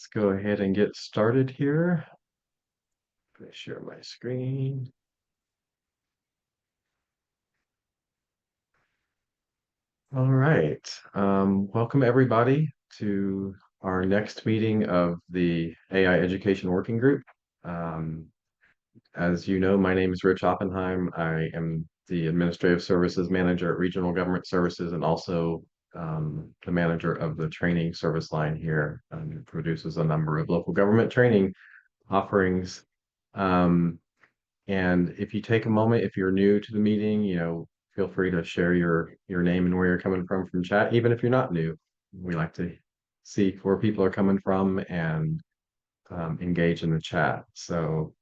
Let's go ahead and get started here. Let me share my screen. All right. Welcome everybody to our next meeting of the AI Education Working Group. Um, as you know, my name is Rich Oppenheim. I am the Administrative Services Manager at Regional Government Services and also the manager of the training service line here. It produces a number of local government training offerings. Um, And if you take a moment, if you're new to the meeting, feel free to share your name and where you're coming from chat, even if you're not new. We like to see where people are coming from and engage in the chat. So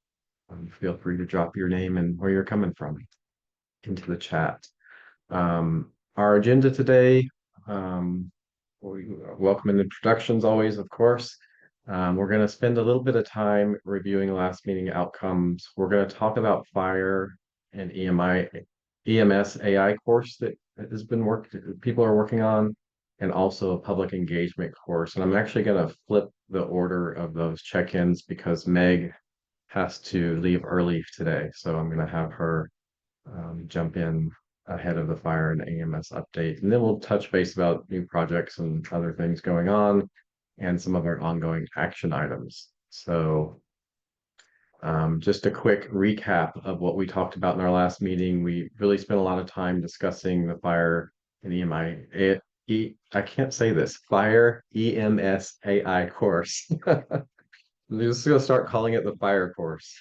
feel free to drop your name and where you're coming from into the chat. Our agenda today, we welcome and introductions always, of course. We're going to spend a little bit of time reviewing last meeting outcomes. We're going to talk about fire and EMS AI course that has been people are working on, and also a public engagement course. And I'm actually going to flip the order of those check-ins because Meg has to leave early today. So I'm going to have her jump in ahead of the fire and EMS update. And then we'll touch base about new projects and other things going on and some of our ongoing action items. So just a quick recap of what we talked about in our last meeting. We really spent a lot of time discussing the fire and I can't say this, fire EMS AI course. I'm just going to start calling it the fire course.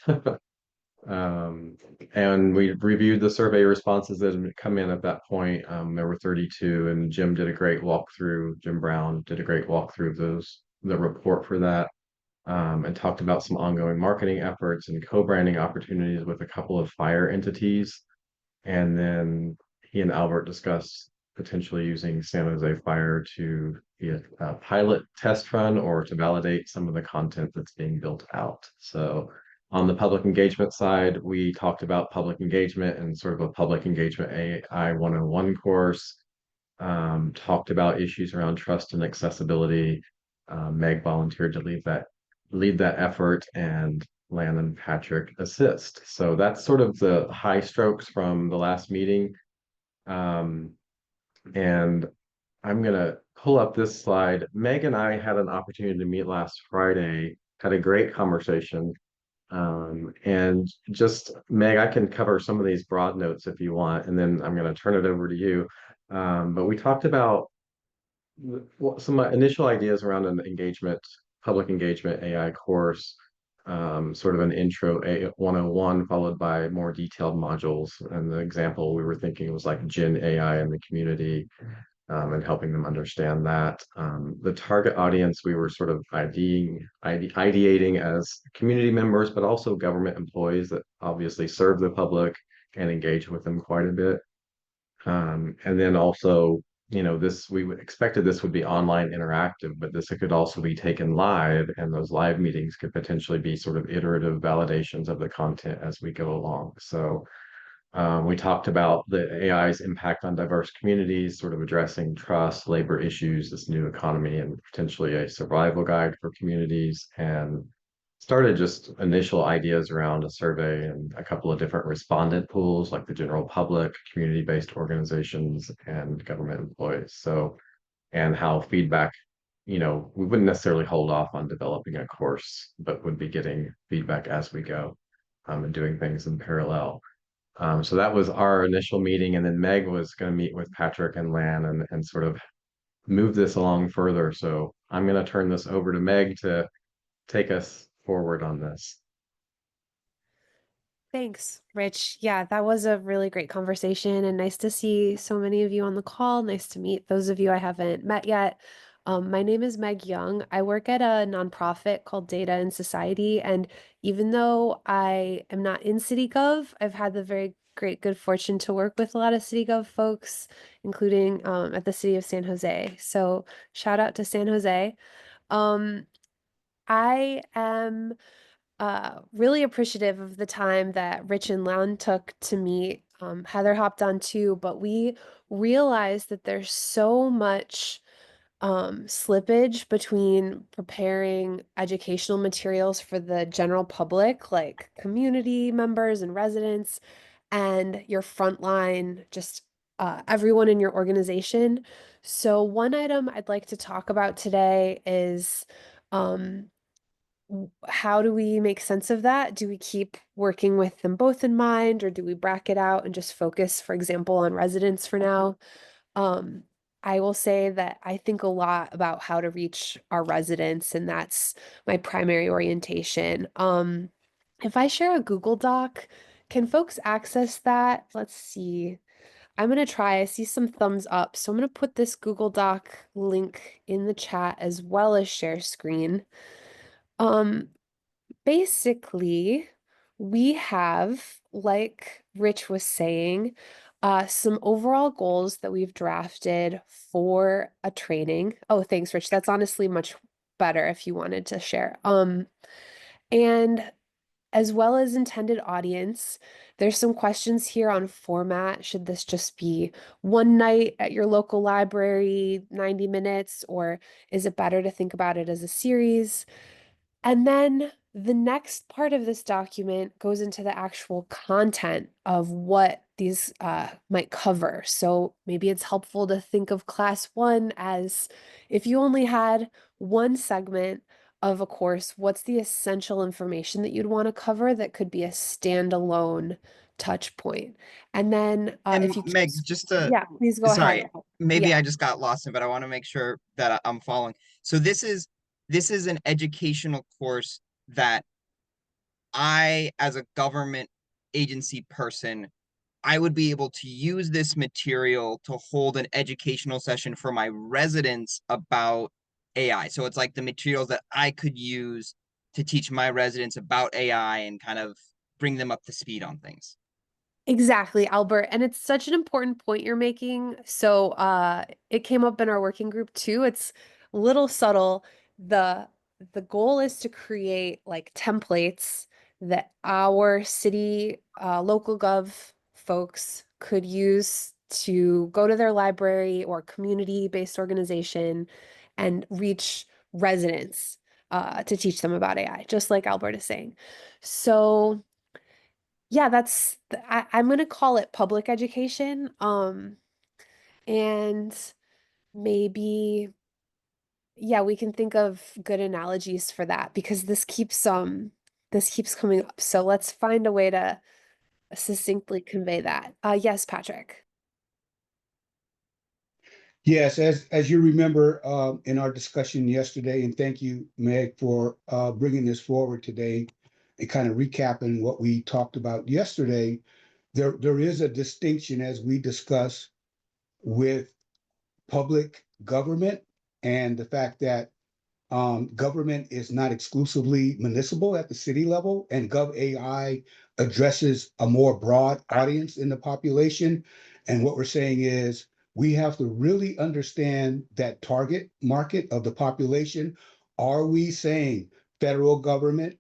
And we reviewed the survey responses that had come in at that point. There were 32, and Jim did a great walkthrough. Jim Brown did a great walkthrough of the report for that, and talked about some ongoing marketing efforts and co-branding opportunities with a couple of fire entities. And then he and Albert discussed potentially using San Jose Fire to be a pilot test run or to validate some of the content that's being built out. So on the public engagement side, we talked about public engagement and sort of a public engagement AI 101 course, talked about issues around trust and accessibility. Meg volunteered to lead that effort, and Lan and Patrick assist. So that's sort of the high strokes from the last meeting. Um, and I'm gonna pull up this slide. Meg and I had an opportunity to meet last Friday, had a great conversation. And just Meg, I can cover some of these broad notes if you want, and then I'm going to turn it over to you. But we talked about some initial ideas around an public engagement AI course, sort of an intro 101 followed by more detailed modules. And the example we were thinking was like Gen AI in the community, and helping them understand that. The target audience we were sort of ideating as community members, but also government employees that obviously serve the public and engage with them quite a bit. And then also, expected this would be online interactive, but this could also be taken live, and those live meetings could potentially be sort of iterative validations of the content as we go along. So we talked about the AI's impact on diverse communities, sort of addressing trust, labor issues, this new economy, and potentially a survival guide for communities, and started just initial ideas around a survey and a couple of different respondent pools like the general public, community-based organizations, and government employees. So, and how feedback, we wouldn't necessarily hold off on developing a course, but would be getting feedback as we go, and doing things in parallel. So that was our initial meeting, and then Meg was going to meet with Patrick and Lan and sort of move this along further. So I'm going to turn this over to Meg to take us forward on this. Thanks, Rich. Yeah, that was a really great conversation and nice to see so many of you on the call. Nice to meet those of you I haven't met yet. My name is Meg Young. I work at a nonprofit called Data and Society, and even though I am not in CityGov, I've had the very great good fortune to work with a lot of CityGov folks, including at the city of San Jose. So shout out to San Jose. Um, I am really appreciative of the time that Rich and Lown took to meet. Heather hopped on too, but we realized that there's so much slippage between preparing educational materials for the general public, like community members and residents, and your frontline, just everyone in your organization. So, one item I'd like to talk about today is um, how do we make sense of that? Do we keep working with them both in mind, or do we bracket out and just focus, for example, on residents for now? Um, I will say that I think a lot about how to reach our residents, and that's my primary orientation. If I share a Google Doc, can folks access that? Let's see. I'm gonna try. I see some thumbs up. So I'm gonna put this Google Doc link in the chat as well as share screen. Um, Basically, we have, like Rich was saying, some overall goals that we've drafted for a training. Oh, thanks, Rich. That's honestly much better if you wanted to share. And as well as intended audience, there's some questions here on format. Should this just be one night at your local library, 90 minutes, or is it better to think about it as a series? And then the next part of this document goes into the actual content of what these might cover. So maybe it's helpful to think of class one as if you only had one segment of a course, what's the essential information that you'd want to cover that could be a standalone touch point? And then And if you Meg, choose, just to, yeah, please go ahead. sorry, maybe Yeah. I just got lost in, but I want to make sure that I'm following. So this is an educational course that I, as a government agency person, I would be able to use this material to hold an educational session for my residents about AI. So it's like the materials that I could use to teach my residents about AI and kind of bring them up to speed on things. Exactly, Albert. And it's such an important point you're making. So it came up in our working group too. It's a little subtle. The the goal is to create like templates that our city local gov folks could use to go to their library or community-based organization and reach residents to teach them about AI, just like Albert is saying. So yeah, I'm gonna call it public education. And maybe, yeah, we can think of good analogies for that because this keeps coming up. So let's find a way to succinctly convey that. Yes, Patrick. Yes, as you remember in our discussion yesterday, and thank you, Meg, for bringing this forward today and kind of recapping what we talked about yesterday. There is a distinction as we discuss with public government and the fact that government is not exclusively municipal at the city level, and GovAI addresses a more broad audience in the population. And what we're saying is we have to really understand that target market of the population. Are we saying federal government,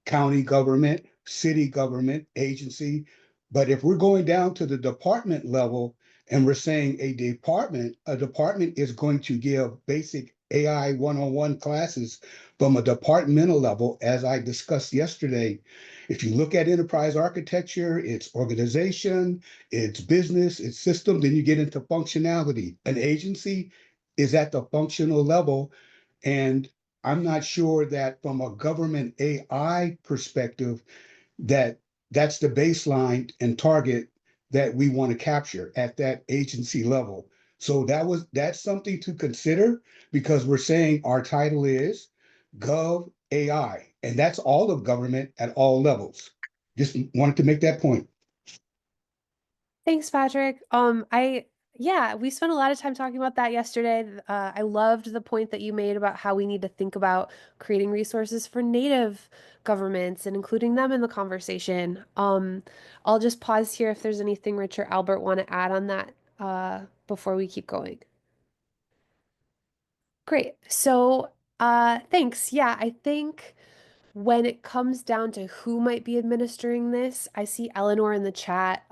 county government, city government, agency? But if we're going down to the department level and we're saying a department is going to give basic AI one-on-one classes from a departmental level, as I discussed yesterday. If you look at enterprise architecture, it's organization, it's business, it's system, then you get into functionality. An agency is at the functional level, and I'm not sure that from a government AI perspective, that that's the baseline and target that we want to capture at that agency level. So that's something to consider because we're saying our title is Gov AI, and that's all of government at all levels. Just wanted to make that point. Thanks, Patrick. Yeah, we spent a lot of time talking about that yesterday. I loved the point that you made about how we need to think about creating resources for native governments and including them in the conversation. I'll just pause here if there's anything Rich or Albert want to add on that before we keep going. Great. So, thanks. Yeah, I think when it comes down to who might be administering this, I see Eleanor in the chat.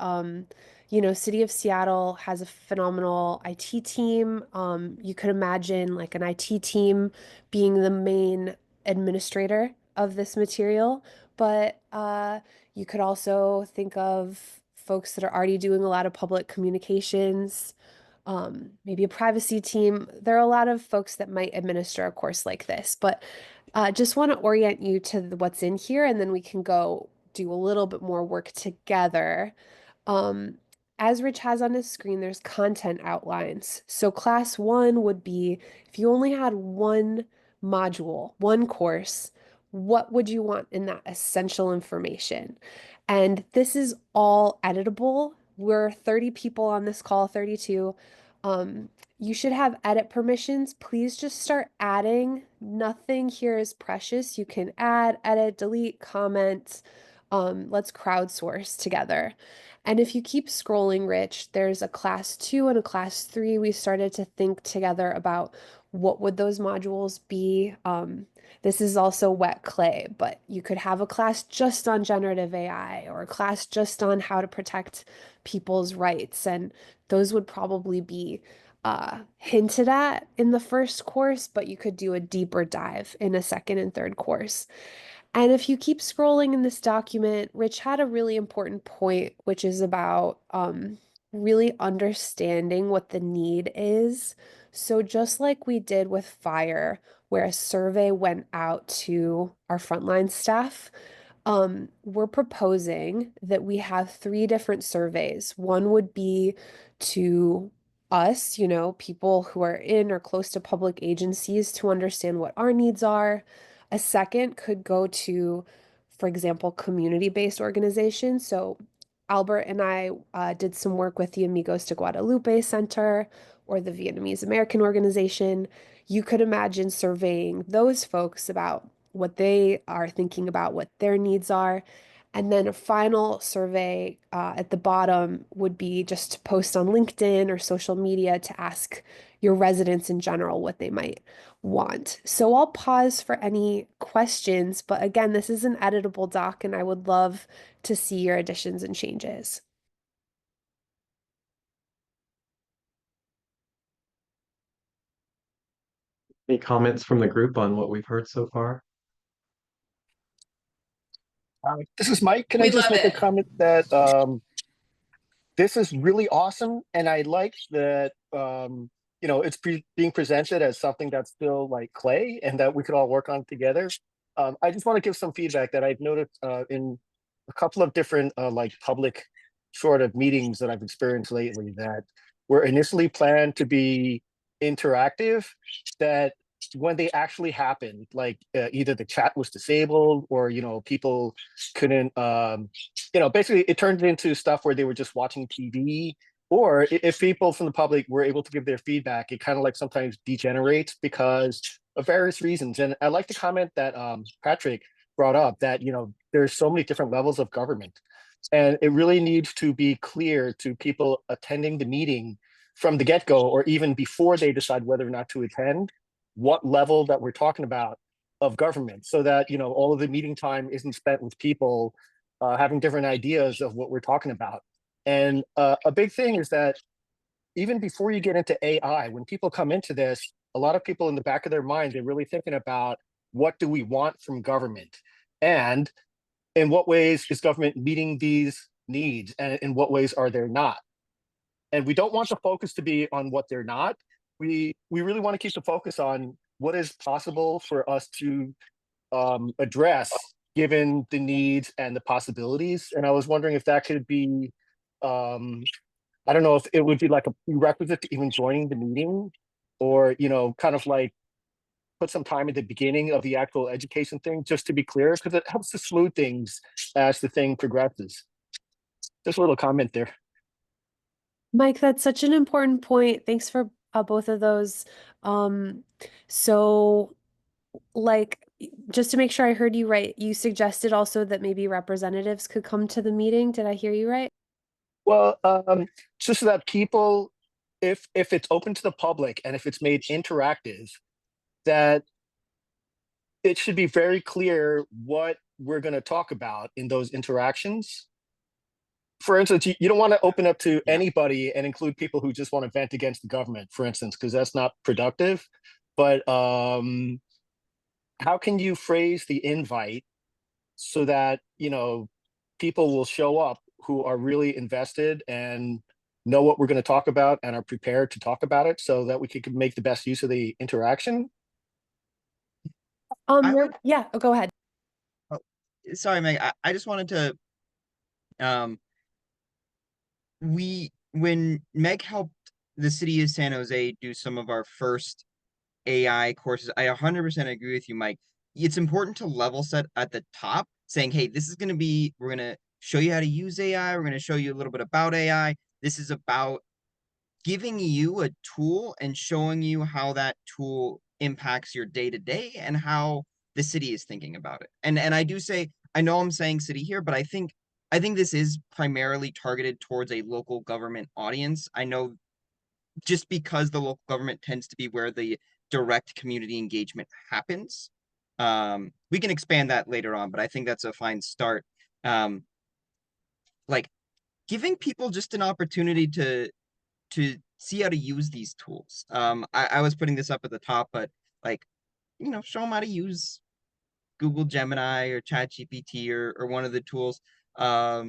you know, City of Seattle has a phenomenal IT team. You could imagine like an IT team being the main administrator of this material, but you could also think of folks that are already doing a lot of public communications, maybe a privacy team. There are a lot of folks that might administer a course like this, but just want to orient you to what's in here, and then we can go do a little bit more work together. Um, as Rich has on his screen, there's content outlines. So class one would be if you only had one module, one course, what would you want in that essential information? And this is all editable. We're 30 people on this call, 32. You should have edit permissions. Please just start adding. Nothing here is precious. You can add, edit, delete, comment. Let's crowdsource together. And if you keep scrolling, Rich, there's a class 2 and a class 3. We started to think together about what would those modules be. This is also wet clay, but you could have a class just on generative AI or a class just on how to protect people's rights. And those would probably be hinted at in the first course, but you could do a deeper dive in a second and third course. And if you keep scrolling in this document, Rich had a really important point, which is about really understanding what the need is. So just like we did with fire, where a survey went out to our frontline staff, we're proposing that we have 3 different surveys. One would be to us, you know, people who are in or close to public agencies to understand what our needs are. A second could go to, for example, community-based organizations. So Albert and I did some work with the Amigos de Guadalupe Center or the Vietnamese American organization. You could imagine surveying those folks about what they are thinking about, what their needs are. And then a final survey at the bottom would be just to post on LinkedIn or social media to ask your residents in general what they might want. So I'll pause for any questions, but again, this is an editable doc and I would love to see your additions and changes. Any comments from the group on what we've heard so far? This is Mike. Can I We just love make a it. comment that this is really awesome, and I like that you know, it's being presented as something that's still like clay and that we could all work on together. I just want to give some feedback that I've noticed in a couple of different like public sort of meetings that I've experienced lately that were initially planned to be interactive, that when they actually happened, like either the chat was disabled or, you know, people couldn't you know, basically it turned into stuff where they were just watching TV, or if people from the public were able to give their feedback, it kind of like sometimes degenerates because of various reasons. And I like the comment that Patrick brought up, that, you know, there's so many different levels of government, and it really needs to be clear to people attending the meeting from the get-go, or even before they decide whether or not to attend, what level that we're talking about of government, so that, you know, all of the meeting time isn't spent with people having different ideas of what we're talking about. And a big thing is that even before you get into AI, when people come into this, a lot of people in the back of their mind, they're really thinking about what do we want from government, and in what ways is government meeting these needs, and in what ways are they not. And we don't want the focus to be on what they're not. We really want to keep the focus on what is possible for us to address given the needs and the possibilities. And I was wondering if that could be, I don't know if it would be like a prerequisite to even joining the meeting, or, you know, kind of like put some time at the beginning of the actual education thing, just to be clear, because it helps to smooth things as the thing progresses. Just a little comment there. Mike, that's such an important point. Thanks for both of those. So like, just to make sure I heard you right, you suggested also that maybe representatives could come to the meeting. Did I hear you right? Well, just so that people, if it's open to the public and if it's made interactive, that it should be very clear what we're going to talk about in those interactions. for instance, you don't want to open up to Yeah. anybody and include people who just want to vent against the government, for instance, because that's not productive. But how can you phrase the invite so that, you know, people will show up who are really invested and know what we're going to talk about and are prepared to talk about it so that we could make the best use of the interaction? I would, Yeah, go ahead. sorry, Meg, I just wanted to, when Meg helped the city of San Jose do some of our first AI courses, I 100% agree with you, Mike. It's important to level set at the top, saying, hey, this is going to be, we're going to show you how to use AI. We're going to show you a little bit about AI. This is about giving you a tool and showing you how that tool impacts your day to day and how the city is thinking about it. And I do say, I know I'm saying city here, but I think this is primarily targeted towards a local government audience. I know just because the local government tends to be where the direct community engagement happens. We can expand that later on, but I think that's a fine start. Like giving people just an opportunity to see how to use these tools. I was putting this up at the top, but like, you know, show them how to use Google Gemini or ChatGPT or one of the tools. Because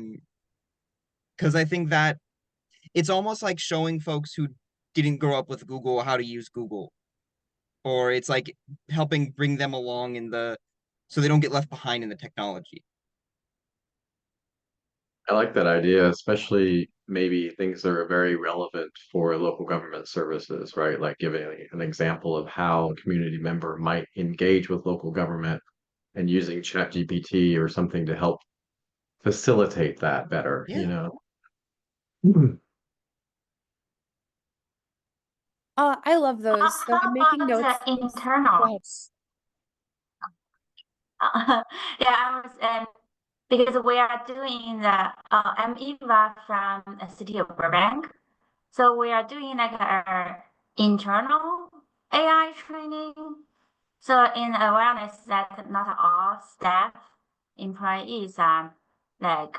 I think that it's almost like showing folks who didn't grow up with Google how to use Google. Or it's like helping bring them along so they don't get left behind in the technology. I like that idea, especially maybe things that are very relevant for local government services, right? Like giving an example of how a community member might engage with local government and using ChatGPT or something to help facilitate that better, Yeah. you know? I love those. So I'm making notes. The Go ahead. internals. Yeah, I was, because we are doing I'm Eva from the city of Burbank. So we are doing like our internal AI training. So in awareness that not all staff employees are like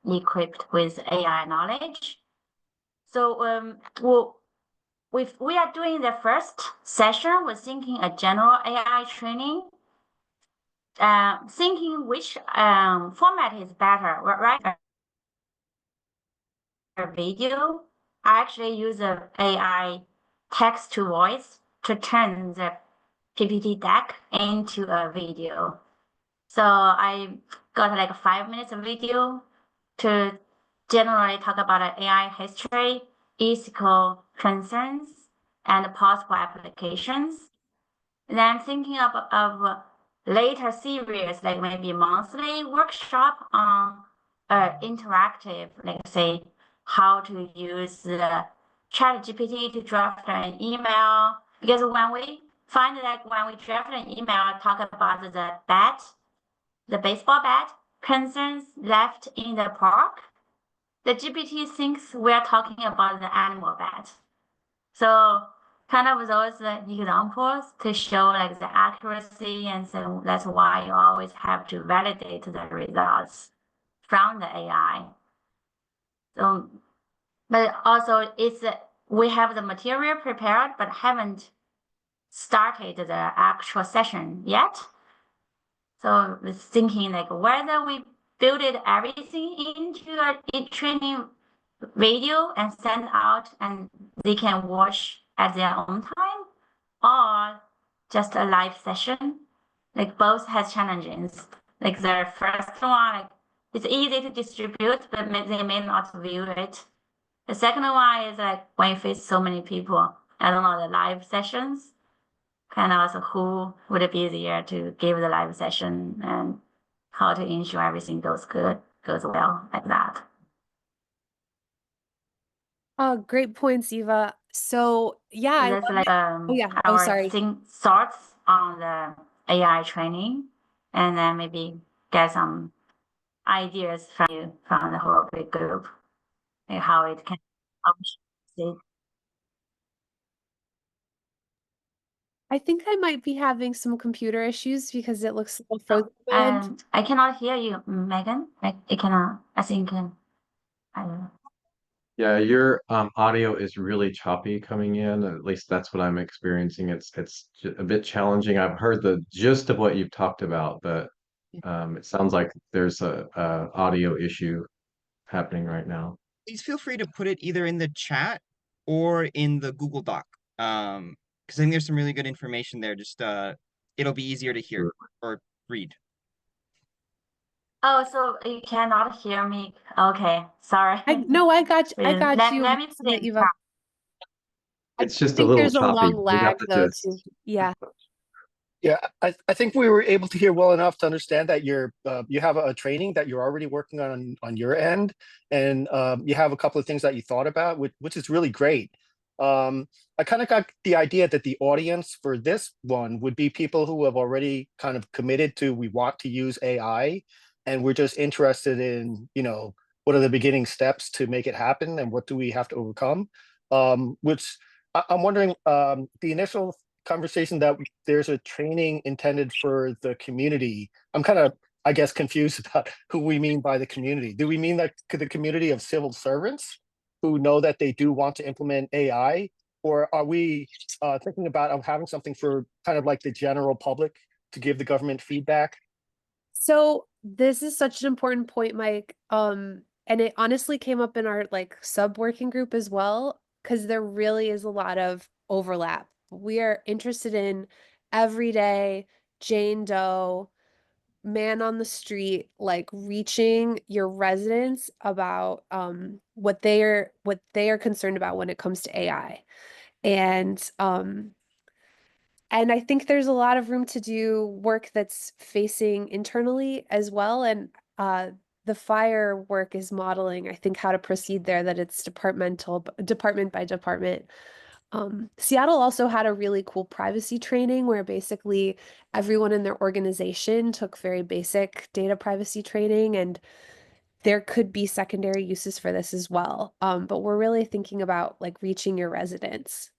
equipped with AI knowledge. So we are doing the first session. We're thinking a general AI training. Thinking which format is better, right? A video. I actually use a AI text to voice to turn the PPT deck into a video. So I got like 5 minutes of video to generally talk about AI history, ethical concerns, and possible applications. Then I'm thinking of later series, like maybe monthly workshop on interactive, like say how to use the ChatGPT to draft an email. Because when we find that when we draft an email, talk about the baseball bat concerns left in the park, the GPT thinks we're talking about the animal bat. So kind of those examples to show like the accuracy, and so that's why you always have to validate the results from the AI. So, but also we have the material prepared, but haven't started the actual session yet. So we're thinking like whether we build everything into a training video and send out and they can watch at their own time, or just a live session. Like both has challenges. Like the first one, like it's easy to distribute, but they may not view it. The second one is like when you face so many people, I don't know, the live sessions, kind of also who would it be easier to give the live session and how to ensure everything goes well like that. Great points, Eva. So yeah, I That's love like yeah. our Sorry. thoughts on the AI training, and then maybe get some ideas from you from the whole big group, like how it can help. I think I might be having some computer issues because it looks a little frozen on my end. And I cannot hear you, Megan. I cannot. I think I don't know. Yeah, your audio is really choppy coming in. At least that's what I'm experiencing. A bit challenging. I've heard the gist of what you've talked about, but it sounds like there's a audio issue happening right now. Please feel free to put it either in the chat or in the Google Doc. Because I think there's some really good information there. Just it'll be easier to hear or read. Oh, so you cannot hear me. Okay, sorry. No, I got you. I got Let, you, let me put it in Eva. I It's just a think little there's a choppy. long We got lag the though gist. too. Yeah. Yeah, I think we were able to hear well enough to understand that you have a training that you're already working on your end, and you have a couple of things that you thought about, which is really great. I kind of got the idea that the audience for this one would be people who have already kind of committed to we want to use AI, and we're just interested in, what are the beginning steps to make it happen, and what do we have to overcome. Which I'm wondering, the initial conversation that there's a training intended for the community. I'm kind of, I guess, confused about who we mean by the community. Do we mean that the community of civil servants who know that they do want to implement AI? Or are we thinking about having something for kind of like the general public to give the government feedback? So this is such an important point, Mike. And it honestly came up in our like sub working group as well, because there really is a lot of overlap. We are interested in everyday Jane Doe, man on the street, like reaching your residents about what they are concerned about when it comes to AI. And I think there's a lot of room to do work that's facing internally as well. And the fire work is modeling, I think, how to proceed there, that it's department by department. Seattle also had a really cool privacy training where basically everyone in their organization took very basic data privacy training, and there could be secondary uses for this as well. But we're really thinking about like reaching your residents.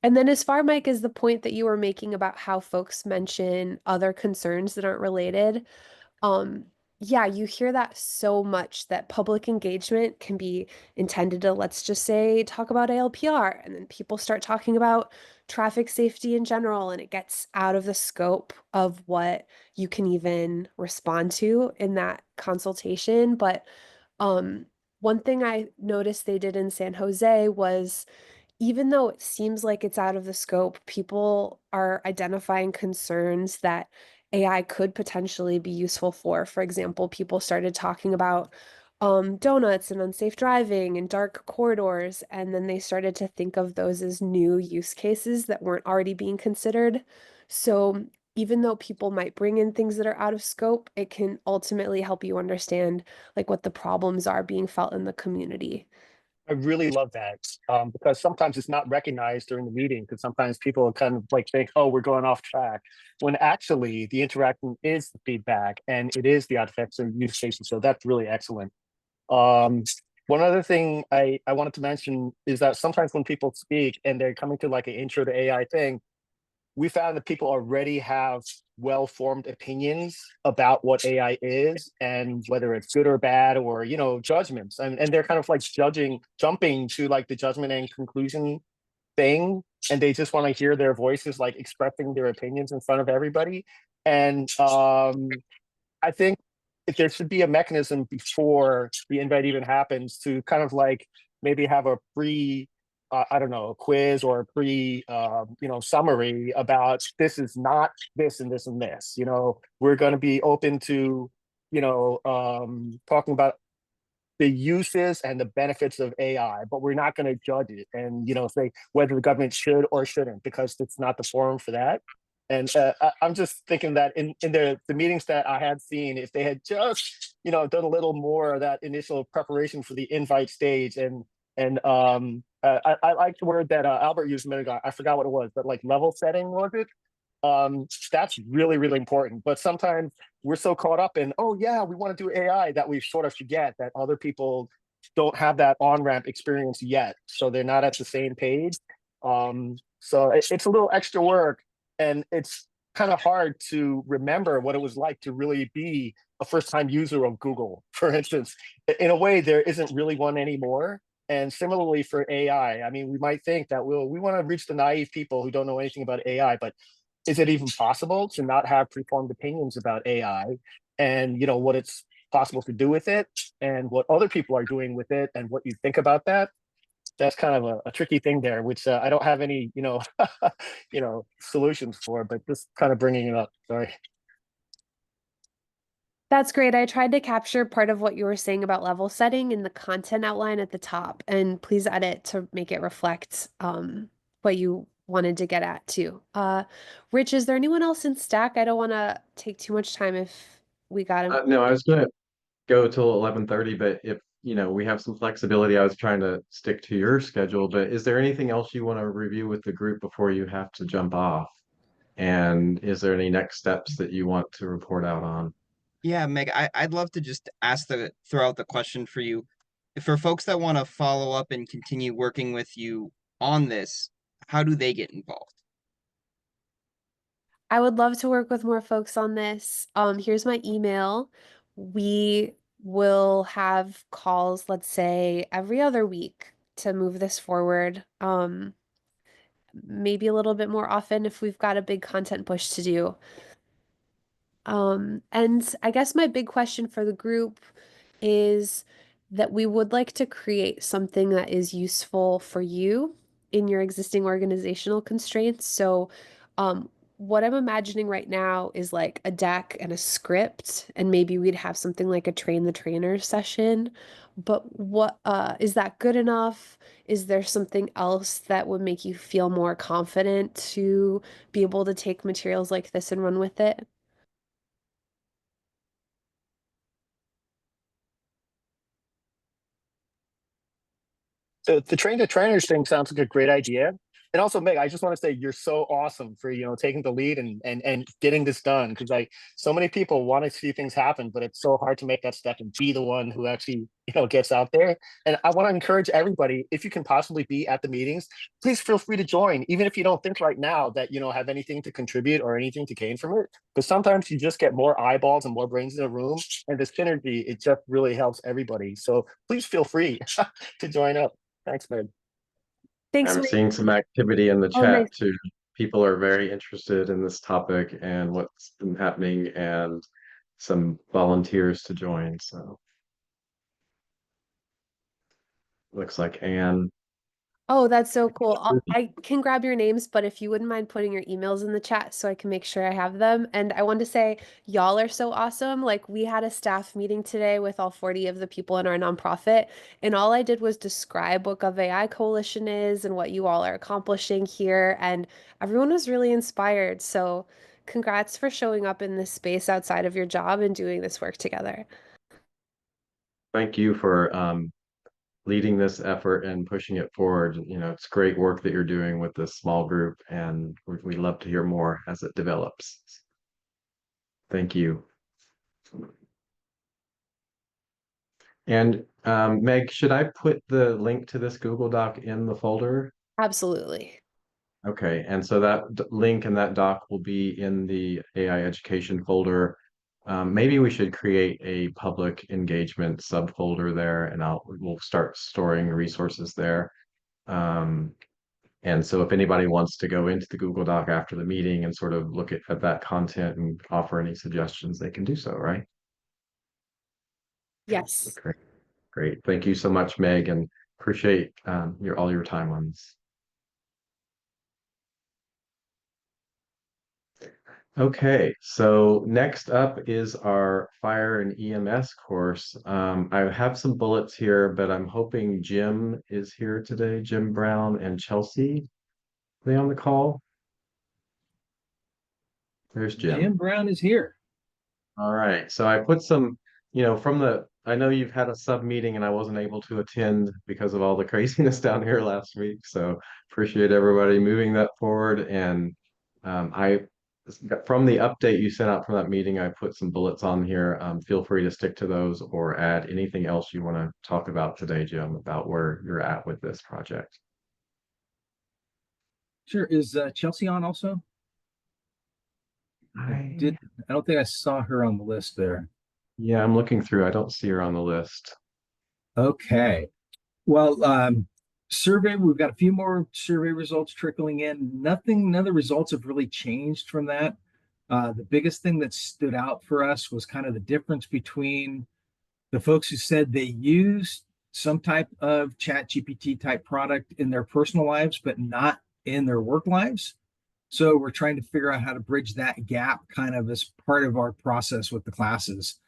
And then as far, Mike, as the point that you were making about how folks mention other concerns that aren't related, um, yeah, you hear that so much that public engagement can be intended to, let's just say, talk about ALPR, and then people start talking about traffic safety in general, and it gets out of the scope of what you can even respond to in that consultation. But one thing I noticed they did in San Jose was, even though it seems like it's out of the scope, people are identifying concerns that AI could potentially be useful for. For example, people started talking about donuts and unsafe driving and dark corridors, and then they started to think of those as new use cases that weren't already being considered. So even though people might bring in things that are out of scope, it can ultimately help you understand like what the problems are being felt in the community. I really love that, because sometimes it's not recognized during the meeting, because sometimes people kind of like think, oh, we're going off track, when actually the interaction is the feedback and it is the artifacts and use cases. So that's really excellent. One other thing I wanted to mention is that sometimes when people speak and they're coming to like an intro to AI thing, we found that people already have well-formed opinions about what AI is and whether it's good or bad, or judgments, and they're kind of like jumping to like the judgment and conclusion thing, and they just want to hear their voices like expressing their opinions in front of everybody. And I think if there should be a mechanism before the invite even happens to kind of like maybe have a pre I don't know, a quiz or a pre summary about this is not this and this and this. We're going to be open to talking about the uses and the benefits of AI, but we're not going to judge it and say whether the government should or shouldn't, because it's not the forum for that. And I'm just thinking that in the meetings that I had seen, if they had just done a little more of that initial preparation for the invite stage, and I like the word that Albert used a minute ago. I forgot what it was, but like level setting, was it? That's really, really important. But sometimes we're so caught up in, oh yeah, we want to do AI, that we sort of forget that other people don't have that on-ramp experience yet. So they're not at the same page. So it's a little extra work, and it's kind of hard to remember what it was like to really be a first-time user of Google, for instance. In a way, there isn't really one anymore. And similarly for AI, I mean, we might think that we want to reach the naive people who don't know anything about AI, but is it even possible to not have preformed opinions about AI and what it's possible to do with it and what other people are doing with it and what you think about that? That's kind of a tricky thing there, which I don't have any, solutions for, but just kind of bringing it up. Sorry. That's great. I tried to capture part of what you were saying about level setting in the content outline at the top, and please edit to make it reflect what you wanted to get at too. Rich, is there anyone else in Stack? I don't want to take too much time if we got him. No, I was gonna go till 11:30, but if we have some flexibility, I was trying to stick to your schedule. But is there anything else you want to review with the group before you have to jump off? And is there any next steps that you want to report out on? Yeah, Meg, I'd love to just throw out the question for you. For folks that want to follow up and continue working with you on this, how do they get involved? I would love to work with more folks on this. Here's my email. We will have calls, let's say, every other week to move this forward. Maybe a little bit more often if we've got a big content push to do. And I guess my big question for the group is that we would like to create something that is useful for you in your existing organizational constraints. So, what I'm imagining right now is like a deck and a script, and maybe we'd have something like a train the trainer session. But what is that good enough? Is there something else that would make you feel more confident to be able to take materials like this and run with it? The train to trainers thing sounds like a great idea. And also, Meg, I just want to say you're so awesome for taking the lead and getting this done, because like so many people want to see things happen, but it's so hard to make that step and be the one who actually gets out there. And I want to encourage everybody, if you can possibly be at the meetings, please feel free to join, even if you don't think right now that have anything to contribute or anything to gain from it. Because sometimes you just get more eyeballs and more brains in the room, and the synergy, it just really helps everybody. So please feel free to join up. Thanks, man. Thanks, I'm Mike. seeing some activity in the Oh, nice. chat too. People are very interested in this topic and what's been happening, and some volunteers to join. So looks like Anne. Oh, that's so cool. I can grab your names, but if you wouldn't mind putting your emails in the chat so I can make sure I have them. And I want to say, y'all are so awesome. Like, we had a staff meeting today with all 40 of the people in our nonprofit, and all I did was describe what GovAI Coalition is and what you all are accomplishing here. And everyone was really inspired. So, congrats for showing up in this space outside of your job and doing this work together. Thank you for leading this effort and pushing it forward. It's great work that you're doing with this small group, and we love to hear more as it develops. Thank you. And Meg, should I put the link to this Google Doc in the folder? Absolutely. Okay, and so that link and that doc will be in the AI education folder. Maybe we should create a public engagement subfolder there, and we'll start storing resources there. And so if anybody wants to go into the Google Doc after the meeting and sort of look at that content and offer any suggestions, they can do so, right? Yes. Great, great. Thank you so much, Meg, and appreciate all your time on this. Okay, so next up is our fire and EMS course. I have some bullets here, but I'm hoping Jim is here today, Jim Brown and Chelsea. Are they on the call? There's Jim. Jim Brown is here. All right, so I put some, I know you've had a sub meeting and I wasn't able to attend because of all the craziness down here last week. So appreciate everybody moving that forward. And from the update you sent out from that meeting, I put some bullets on here. Feel free to stick to those or add anything else you want to talk about today, Jim, about where you're at with this project. Sure. Is Chelsea on also? I, I don't think I saw her on the list there. yeah, I'm looking through. I don't see her on the list. Okay. Well, survey, we've got a few more survey results trickling in. None of the results have really changed from that. The biggest thing that stood out for us was kind of the difference between the folks who said they used some type of chat GPT type product in their personal lives, but not in their work lives. So we're trying to figure out how to bridge that gap kind of as part of our process with the classes.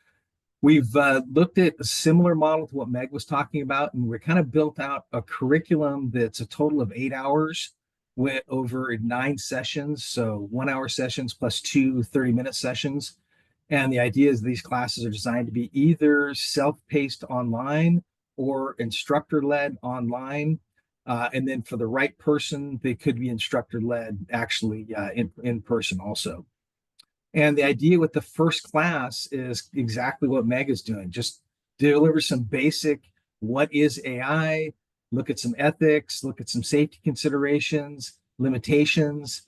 We've looked at a similar model to what Meg was talking about, and we're kind of built out a curriculum that's a total of 8 hours with over 9 sessions. So 1 hour sessions plus two 30-minute sessions. And the idea is these classes are designed to be either self-paced online or instructor-led online. And then for the right person, they could be instructor-led actually in person also. And the idea with the first class is exactly what Meg is doing. Just deliver some basic, what is AI? Look at some ethics, look at some safety considerations, limitations,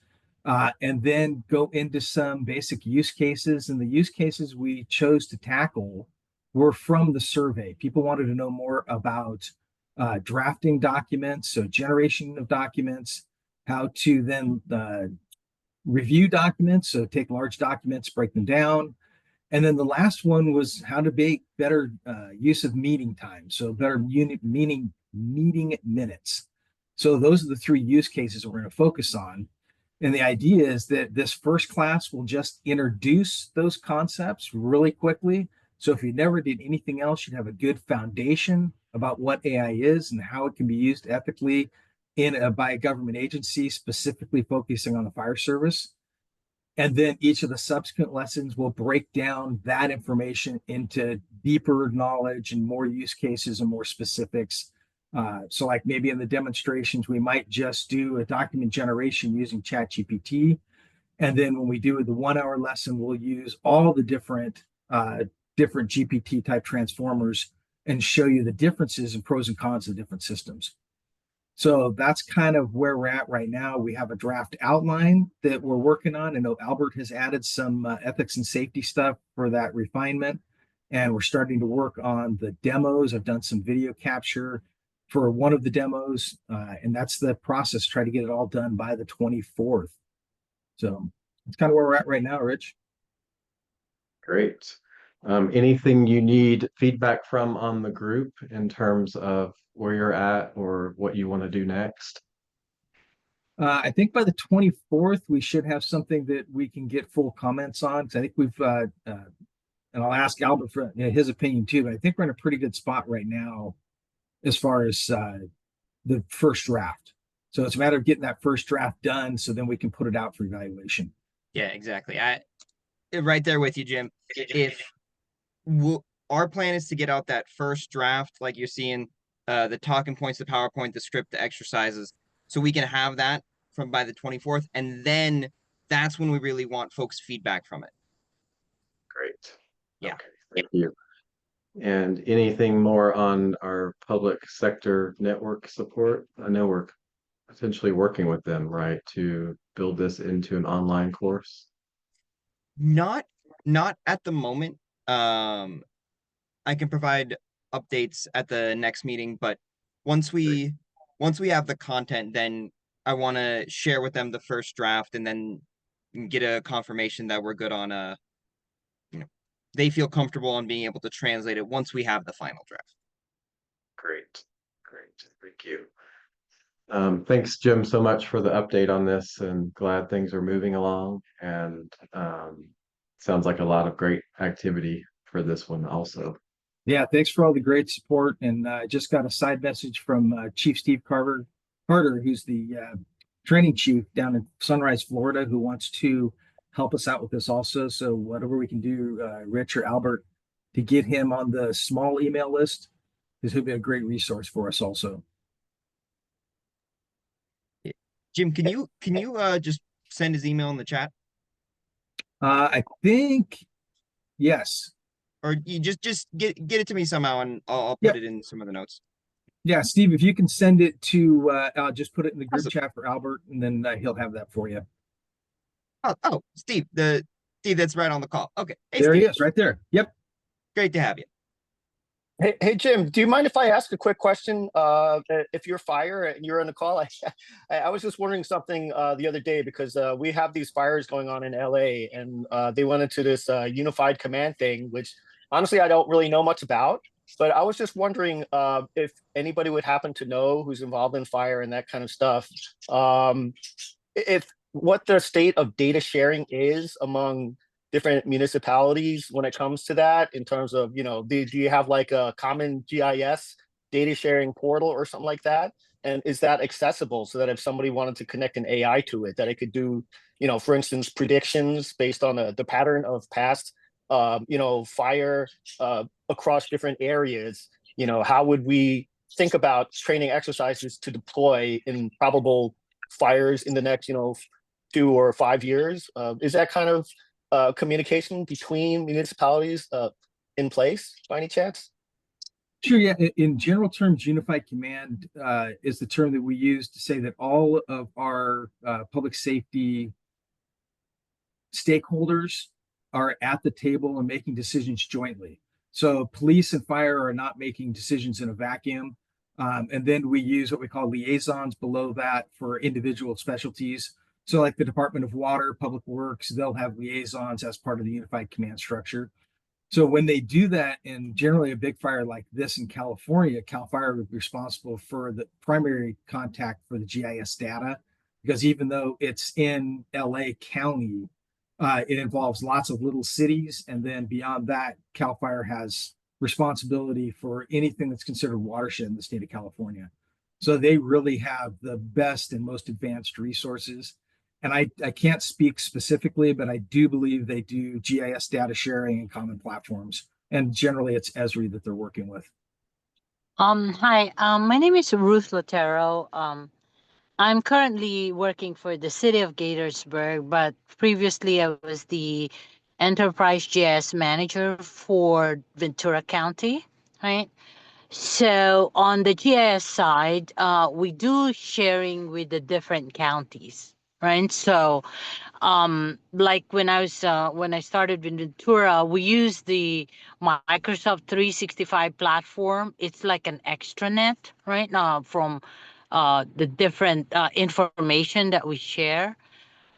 and then go into some basic use cases. And the use cases we chose to tackle were from the survey. People wanted to know more about drafting documents, so generation of documents, how to then review documents, so take large documents, break them down. And then the last one was how to make better use of meeting time, so better meeting minutes. So those are the three use cases we're going to focus on. And the idea is that this first class will just introduce those concepts really quickly. So if you never did anything else, you'd have a good foundation about what AI is and how it can be used ethically by a government agency, specifically focusing on the fire service. And then each of the subsequent lessons will break down that information into deeper knowledge and more use cases and more specifics. So like maybe in the demonstrations, we might just do a document generation using ChatGPT. And then when we do the 1 hour lesson, we'll use all the different GPT type transformers and show you the differences and pros and cons of different systems. So that's kind of where we're at right now. We have a draft outline that we're working on. I know Albert has added some ethics and safety stuff for that refinement. And we're starting to work on the demos. I've done some video capture for one of the demos. And that's the process, try to get it all done by the 24th. So that's kind of where we're at right now, Rich. Great. Anything you need feedback from on the group in terms of where you're at or what you want to do next? I think by the 24th, we should have something that we can get full comments on. I think we've, and I'll ask Albert for his opinion too, but I think we're in a pretty good spot right now as far as the first draft. So it's a matter of getting that first draft done so then we can put it out for evaluation. Yeah, exactly. Right there with you, Jim. If our plan is to get out that first draft, like you're seeing, the talking points, the PowerPoint, the script, the exercises, so we can have that from by the 24th, and then that's when we really want folks' feedback from it. Great. Yeah. Okay, thank you. And anything more on our public sector network support? I know we're potentially working with them, right, to build this into an online course. Not at the moment. I can provide updates at the next meeting, but once we have the content, then I want to share with them the first draft and then get a confirmation that we're good on they feel comfortable on being able to translate it once we have the final draft. Great. Thank you. Thanks, Jim, so much for the update on this, and glad things are moving along. And sounds like a lot of great activity for this one also. Yeah, thanks for all the great support. And I just got a side message from Chief Steve Carter, who's the training chief down in Sunrise, Florida, who wants to help us out with this also. So whatever we can do, Rich or Albert, to get him on the small email list, this would be a great resource for us also. Jim, can you just send his email in the chat? I think yes. Or you just get it to me somehow, and I'll put it in some of the notes. Yeah, Steve, if you can send it to, I'll just put it in the group Awesome. chat for Albert, and then he'll have that for you. Oh, Steve, the See, that's right on the call. Okay. Hey, There he Steve, is, right there. Yep. great to have you. Hey, Jim, do you mind if I ask a quick question? If you're fire and you're on the call, I was just wondering something the other day because we have these fires going on in LA, and they went into this unified command thing, which honestly I don't really know much about. But I was just wondering if anybody would happen to know who's involved in fire and that kind of stuff. If what the state of data sharing is among different municipalities when it comes to that, in terms of, do you have like a common GIS data sharing portal or something like that? And is that accessible so that if somebody wanted to connect an AI to it, that it could do, for instance, predictions based on the pattern of past, fire across different areas? How would we think about training exercises to deploy in probable fires in the next, 2 or 5 years? Is that kind of communication between municipalities in place by any chance? Sure, yeah. In general terms, unified command is the term that we use to say that all of our public safety stakeholders are at the table and making decisions jointly. So police and fire are not making decisions in a vacuum. And then we use what we call liaisons below that for individual specialties. So like the Department of Water, Public Works, they'll have liaisons as part of the unified command structure. So when they do that, and generally a big fire like this in California, CAL FIRE would be responsible for the primary contact for the GIS data, because even though it's in LA County, it involves lots of little cities. And then beyond that, CAL FIRE has responsibility for anything that's considered watershed in the state of California. So they really have the best and most advanced resources. And I can't speak specifically, but I do believe they do GIS data sharing and common platforms. And generally it's Esri that they're working with. Hi, my name is Ruth Lotero. I'm currently working for the city of Gaithersburg, but previously I was the enterprise GIS manager for Ventura County, right? So on the GIS side, we do sharing with the different counties, right? So like when I started in Ventura, we use the Microsoft 365 platform. It's like an extranet, right? From the different information that we share.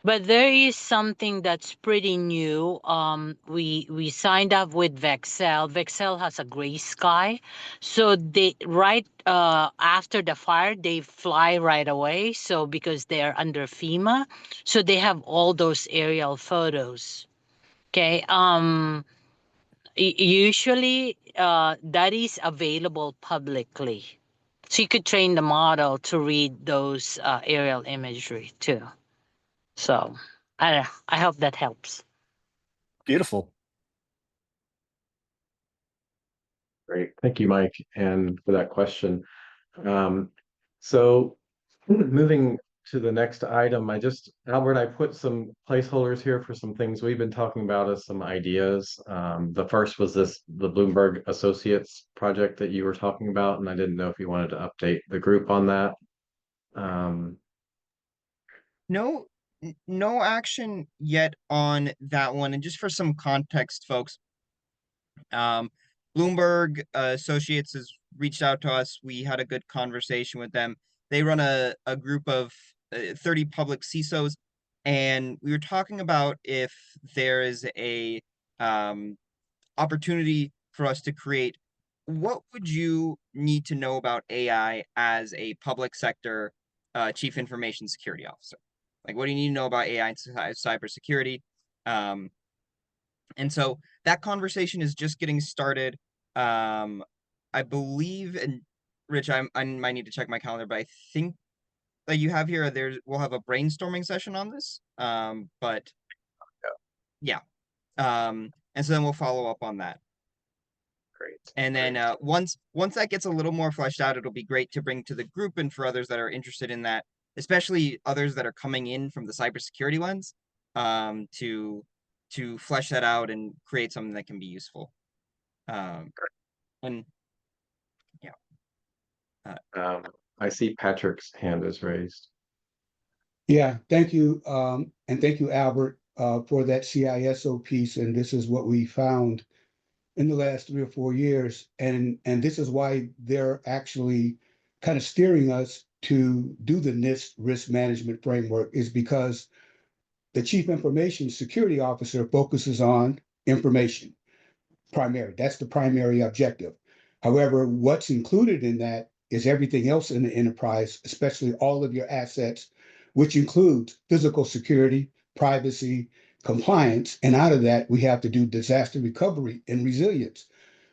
But there is something that's pretty new. We signed up with Vexel. Vexel has a gray sky, so they right after the fire they fly right away. So because they are under FEMA, so they have all those aerial photos. Okay. Usually that is available publicly, so you could train the model to read those aerial imagery too. So I hope that helps. Beautiful. Great. Thank you, Mike, and for that question. So moving to the next item, Albert, I put some placeholders here for some things we've been talking about as some ideas. The first was the Bloomberg Associates project that you were talking about, and I didn't know if you wanted to update the group on that. No action yet on that one. And just for some context, folks, Bloomberg Associates has reached out to us. We had a good conversation with them. They run a group of 30 public CISOs, and we were talking about if there is a opportunity for us to create, what would you need to know about AI as a public sector chief information security officer? Like, what do you need to know about AI and cybersecurity? And so that conversation is just getting started. I believe, and Rich, I might need to check my calendar, but I think that you have here, we'll have a brainstorming session on this. But yeah. And so then we'll follow up on that. Great. And then once that gets a little more fleshed out, it'll be great to bring to the group and for others that are interested in that, especially others that are coming in from the cybersecurity lens, to flesh that out and create something that can be useful. And yeah. I see Patrick's hand is raised. Yeah, thank you. And thank you, Albert. for that CISO piece, and this is what we found in the last 3 or 4 years, and this is why they're actually kind of steering us to do the NIST risk management framework, is because the Chief Information Security Officer focuses on information primary. That's the primary objective. However, what's included in that is everything else in the enterprise, especially all of your assets, which includes physical security, privacy, compliance. And out of that, we have to do disaster recovery and resilience.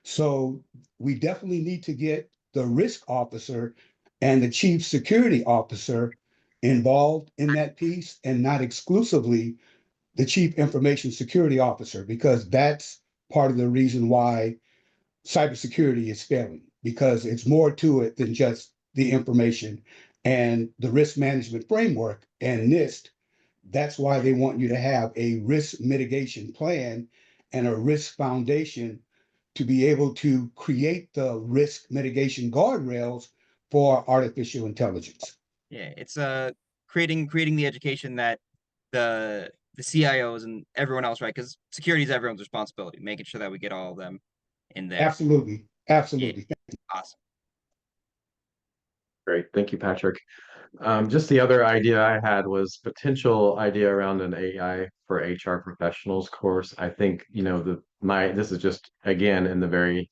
So we definitely need to get the risk officer and the chief security officer involved in that piece, and not exclusively the chief information security officer, because that's part of the reason why cybersecurity is failing, because it's more to it than just the information and the risk management framework and NIST. That's why they want you to have a risk mitigation plan and a risk foundation to be able to create the risk mitigation guardrails for artificial intelligence. Yeah, it's creating the education that the CIOs and everyone else, right? Because security is everyone's responsibility, making sure that we get all of them in there. Absolutely. Absolutely. Awesome. Great. Thank you, Patrick. Just the other idea I had was potential idea around an AI for HR professionals course. I think, this is just again in the very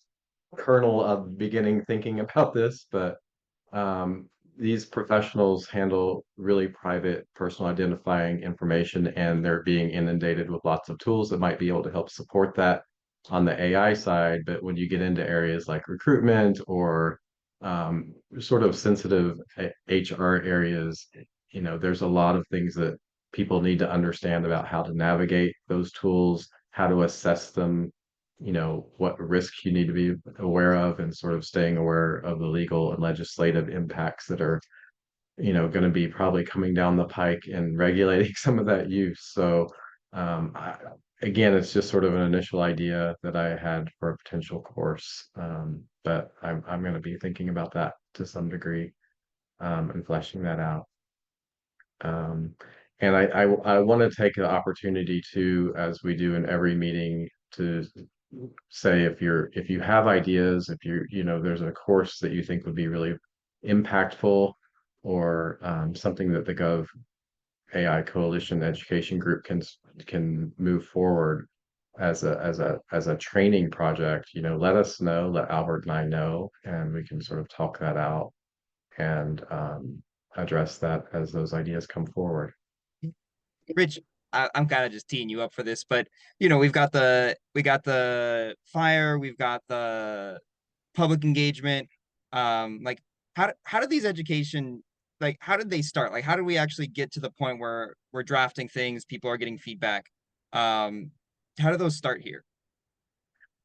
kernel of beginning thinking about this, but these professionals handle really private personal identifying information, and they're being inundated with lots of tools that might be able to help support that on the AI side. But when you get into areas like recruitment or sort of sensitive HR areas, there's a lot of things that people need to understand about how to navigate those tools, how to assess them, what risks you need to be aware of, and sort of staying aware of the legal and legislative impacts that are, going to be probably coming down the pike and regulating some of that use. So, again, it's just sort of an initial idea that I had for a potential course, but I'm going to be thinking about that to some degree, and fleshing that out. And I want to take the opportunity to, as we do in every meeting, to say if you have ideas, if there's a course that you think would be really impactful, or something that the GovAI Coalition education group can move forward as a training project, let us know, let Albert and I know, and we can sort of talk that out and address that as those ideas come forward. Rich, I'm kind of just teeing you up for this, but we've got the fire, we've got the public engagement. Like how did these education, like how did they start? Like how did we actually get to the point where we're drafting things, people are getting feedback? How do those start here?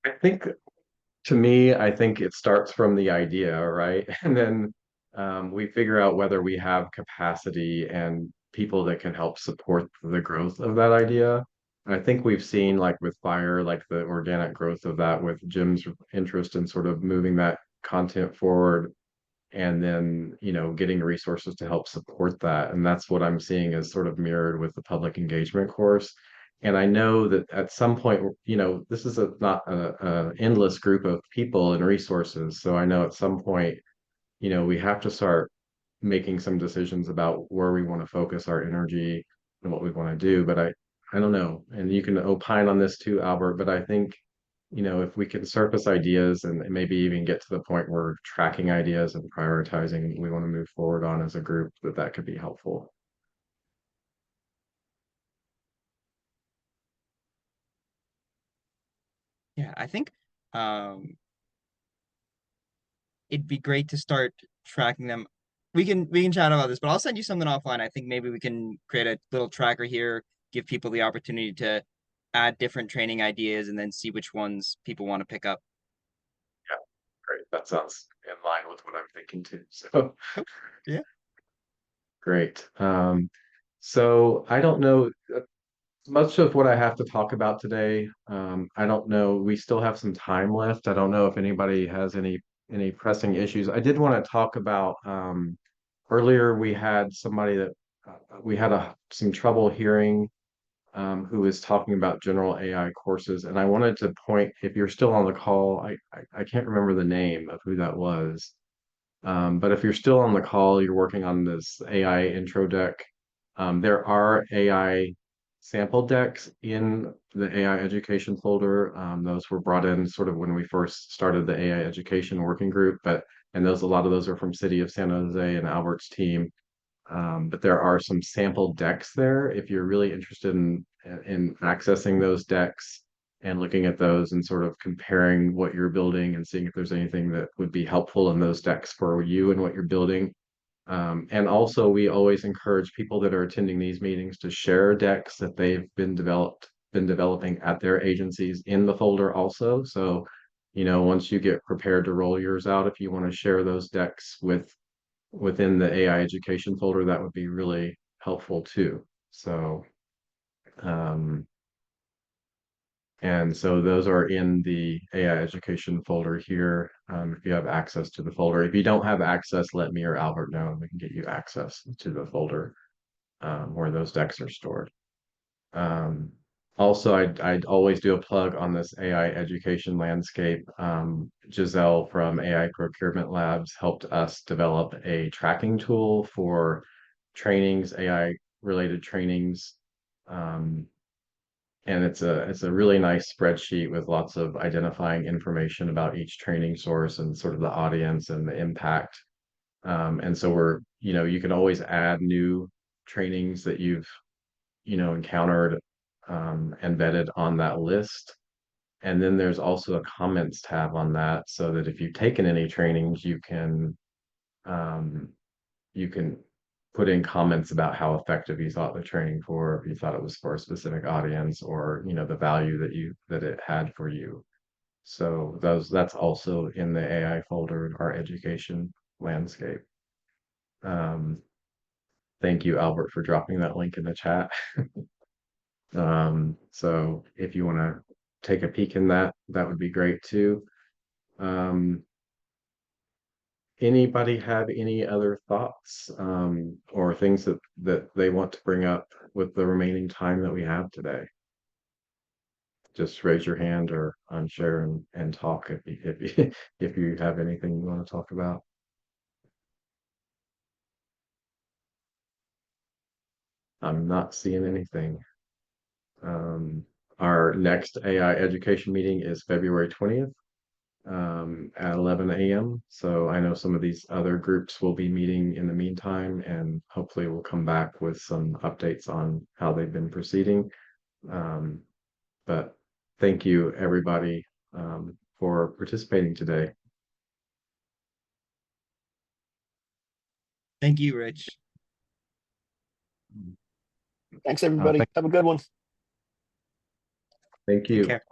I think, to me, I think it starts from the idea, right? And then we figure out whether we have capacity and people that can help support the growth of that idea. And I think we've seen, like with fire, like the organic growth of that, with Jim's interest in sort of moving that content forward, and then getting resources to help support that. And that's what I'm seeing is sort of mirrored with the public engagement course. And I know that at some point, this is not a endless group of people and resources. So I know at some point, we have to start making some decisions about where we want to focus our energy and what we want to do. But I don't know. And you can opine on this too, Albert, but I think, if we can surface ideas and maybe even get to the point where we're tracking ideas and prioritizing we want to move forward on as a group, that could be helpful. Yeah, I think it'd be great to start tracking them. We can chat about this, but I'll send you something offline. I think maybe we can create a little tracker here, give people the opportunity to add different training ideas, and then see which ones people want to pick up. Yeah, great. That sounds in line with what I'm thinking too. So Yeah. Great. So I don't know much of what I have to talk about today. I don't know. We still have some time left. I don't know if anybody has any pressing issues. I did want to talk about earlier we had somebody that we had some trouble hearing who was talking about general AI courses. And I wanted to point, if you're still on the call, I can't remember the name of who that was. But if you're still on the call, you're working on this AI intro deck. There are AI sample decks in the AI education folder. Those were brought in sort of when we first started the AI education working group, and a lot of those are from City of San Jose and Albert's team. But there are some sample decks there if you're really interested in accessing those decks and looking at those and sort of comparing what you're building and seeing if there's anything that would be helpful in those decks for you and what you're building. And also, we always encourage people that are attending these meetings to share decks that they've been developing at their agencies in the folder also. So, once you get prepared to roll yours out, if you want to share those decks within the AI education folder, that would be really helpful too. So, and so those are in the AI education folder here. If you have access to the folder, if you don't have access, let me or Albert know, and we can get you access to the folder where those decks are stored. Also, I'd always do a plug on this AI education landscape. Giselle from AI Procurement Labs helped us develop a tracking tool for trainings, AI related trainings. And it's a really nice spreadsheet with lots of identifying information about each training source and sort of the audience and the impact. And so you can always add new trainings that you've, encountered embedded on that list. And then there's also a comments tab on that so that if you've taken any trainings, you can put in comments about how effective you thought the training for, if you thought it was for a specific audience or, the value that it had for you. So that's also in the AI folder, our education landscape. Thank you, Albert, for dropping that link in the chat. So if you want to take a peek in that would be great too. Anybody have any other thoughts or things that they want to bring up with the remaining time that we have today? Just raise your hand or unshare and talk if you have anything you want to talk about. I'm not seeing anything. Our next AI education meeting is February 20th at 11 a.m. So I know some of these other groups will be meeting in the meantime, and hopefully we'll come back with some updates on how they've been proceeding. But thank you, everybody, for participating today. Thank you, Rich. Thanks, everybody. Have a good one. Thank Take you. care.